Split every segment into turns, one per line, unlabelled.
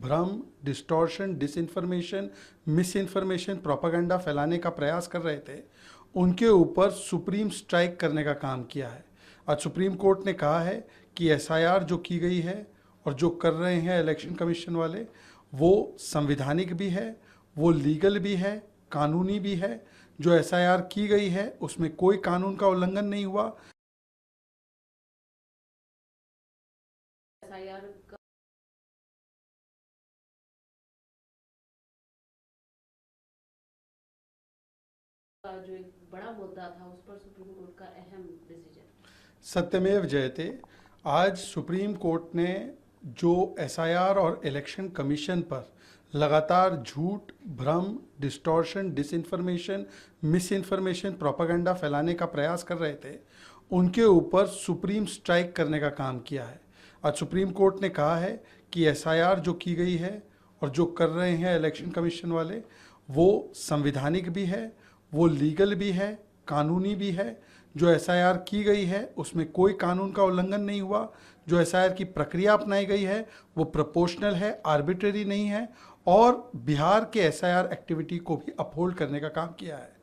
भ्रम, distortion, disinformation, miss information, propaganda फैलाने का प्रयास कर रहे थे, उनके ऊपर सुप्रीम स्ट्राइक करने का काम किया है। आज सुप्रीम कोर्ट ने कहा है कि एसआईआर जो की गई है और जो कर रहे हैं इलेक्शन कमीशन वाले, वो संविधानिक भी है, वो लीगल भी है, कानूनी भी है। जो एसआईआर की गई है उसमें कोई कानून का उल्लंघन नहीं हुआ।
एसआईआर का जो एक बड़ा मुद्दा था उस पर सुप्रीम कोर्ट का अहम डिसीजन।
सत्यमेव जयते। आज सुप्रीम कोर्ट ने जो एसआईआर और इलेक्शन कमीशन पर लगातार झूठ, भ्रम, distortion, disinformation, miss information, propaganda फैलाने का प्रयास कर रहे थे, उनके ऊपर सुप्रीम स्ट्राइक करने का काम किया है। आज सुप्रीम कोर्ट ने कहा है कि एसआईआर जो की गई है और जो कर रहे हैं इलेक्शन कमीशन वाले, वो संविधानिक भी है, वो लीगल भी है, कानूनी भी है। जो एसआईआर की गई है उसमें कोई कानून का उल्लंघन नहीं हुआ। जो एसआईआर की प्रक्रिया अपनाई गई है वो प्रोपोर्शनल है, आर्बिट्रेरी नहीं है, और बिहार के एसआईआर एक्टिविटी को भी अपहोल्ड करने का काम किया है।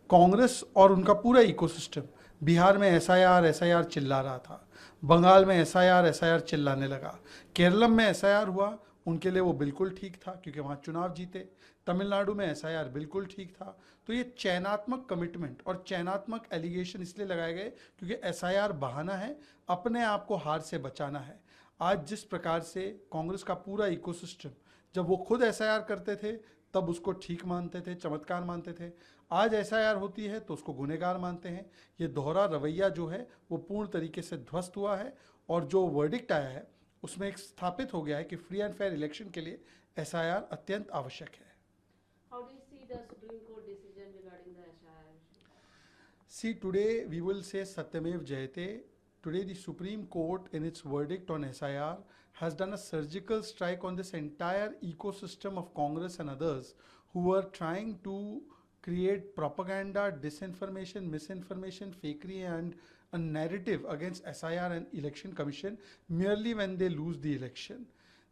कांग्रेस और उनका पूरा इकोसिस्टम बिहार में एसआईआर एसआईआर चिल्ला रहा था, बंगाल में एसआईआर एसआईआर चिल्लाने लगा, केरलम में एसआईआर हुआ, उनके लिए वो बिल्कुल ठीक था क्योंकि वहाँ चुनाव जीते, तमिलनाडु में एसआईआर बिल्कुल ठीक था। तो ये चयनात्मक कमिटमेंट और चयनात्मक एलिगेशन इसलिए लगाए गए क्योंकि एसआईआर बहाना है, अपने आप को हार से बचाना है। आज जिस प्रकार से कांग्रेस का पूरा इकोसिस्टम, जब वो खुद एसआईआर करते थे तब उसको ठीक मानते थे, चमत्कार मानते थे, आज एसआईआर होती है तो उसको गुनहगार मानते हैं। ये दोहरा रवैया जो है वो पूर्ण तरीके से ध्वस्त हुआ है, और जो वर्डिक्ट आया है उसमें एक स्थापित हो गया है कि फ्री एंड फेयर इलेक्शन के लिए एसआईआर अत्यंत आवश्यक है।
How do you see the supreme court decision regarding the SIR?
See, today we will say Satyamev Jayate. Today the Supreme Court in its verdict on SIR has done a surgical strike on this entire ecosystem of Congress and others who were trying to create propaganda, disinformation, misinformation, fakery and a narrative against SIR and Election Commission merely when they lose the election.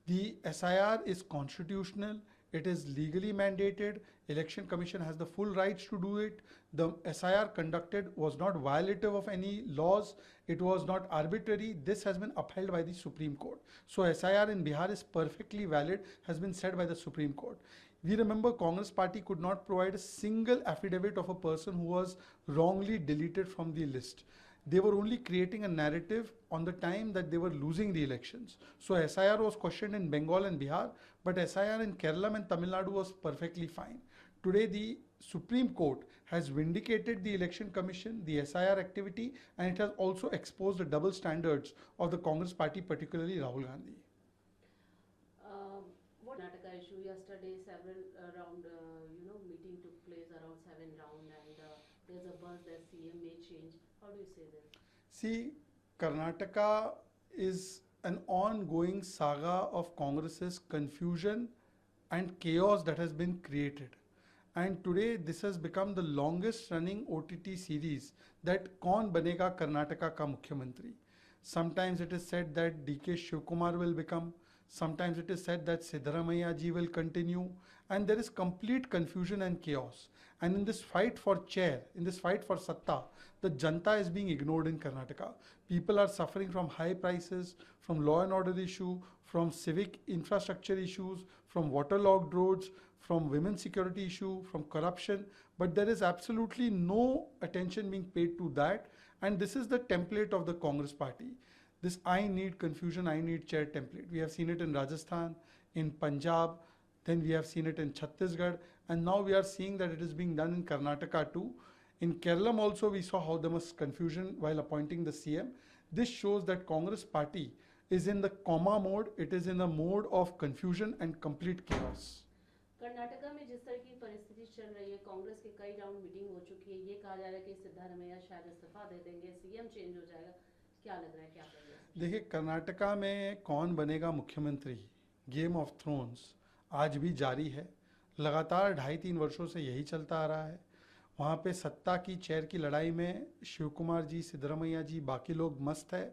The SIR is constitutional, it is legally mandated, Election Commission has the full rights to do it. The SIR conducted was not violative of any laws, it was not arbitrary. This has been upheld by the Supreme Court. So SIR in Bihar is perfectly valid, has been said by the Supreme Court. We remember Congress party could not provide a single affidavit of a person who was wrongly deleted from the list. They were only creating a narrative on the time that they were losing the elections. So SIR was questioned in Bengal and Bihar, but SIR in Kerala and Tamil Nadu was perfectly fine. Today the Supreme Court has vindicated the Election Commission, the SIR activity, and it has also exposed the double standards of the Congress party, particularly Rahul Gandhi.
What Karnataka issue yesterday, several round meeting took place, around 7 round, and there's a buzz that CM may change. How do you say this?
See, Karnataka is an ongoing saga of Congress's confusion and chaos that has been created. And today this has become the longest running OTT series, that Kaun Banega Karnataka Ka Mukhyamantri. Sometimes it is said that DK Shivkumar will become, sometimes it is said that Siddaramaiah ji will continue, and there is complete confusion and chaos. And in this fight for chair, in this fight for satta, the janta is being ignored in Karnataka. People are suffering from high prices, from law and order issue, from civic infrastructure issues, from waterlogged roads, from women's security issue, from corruption, but there is absolutely no attention being paid to that. And this is the template of the Congress party. This I need confusion, I need chair template. We have seen it in Rajasthan, in Punjab, then we have seen it in Chhattisgarh, and now we are seeing that it is being done in Karnataka too. In Kerala also we saw how there was confusion while appointing the CM. This shows that Congress party is in the comma mode, it is in a mode of confusion and complete chaos.
Karnataka में जिस तरह की परिस्थिति चल रही है, कांग्रेस के कई राउंड मीटिंग हो चुकी है, ये कहा जा रहा है कि सिद्धारमैया शायद इस्तीफा दे देंगे, सीएम चेंज हो जाएगा, क्या लग रहा है, क्या करेंगे?
देखिए, कर्नाटका में कौन बनेगा मुख्यमंत्री, गेम ऑफ थ्रोन्स आज भी जारी है। लगातार 2.5-3 वर्षों से यही चलता आ रहा है। वहाँ पे सत्ता की चेयर की लड़ाई में शिव कुमार जी, सिद्धरमैया जी, बाकी लोग मस्त है,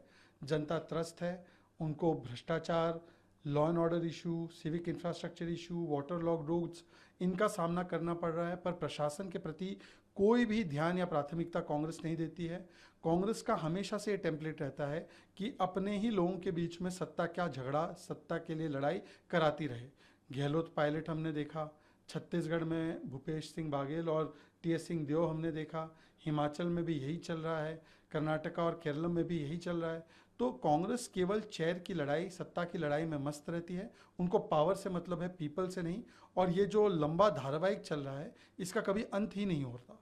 जनता त्रस्त है, उनको भ्रष्टाचार, law and order issue, civic infrastructure issue, water log roads, इनका सामना करना पड़ रहा है, पर प्रशासन के प्रति कोई भी ध्यान या प्राथमिकता कांग्रेस नहीं देती है। कांग्रेस का हमेशा से ये टेम्पलेट रहता है कि अपने ही लोगों के बीच में सत्ता क्या झगड़ा, सत्ता के लिए लड़ाई कराती रहे। गहलोत पायलट हमने देखा, छत्तीसगढ़ में भूपेश सिंह बाघेल और टी.एस. सिंहदेव हमने देखा, हिमाचल में भी यही चल रहा है, कर्नाटका और केरल में भी यही चल रहा है। तो कांग्रेस केवल चेयर की लड़ाई, सत्ता की लड़ाई में मस्त रहती है, उनको पावर से मतलब है, पीपल से नहीं। और ये जो लंबा धारावाहिक चल रहा है, इसका कभी अंत ही नहीं होता।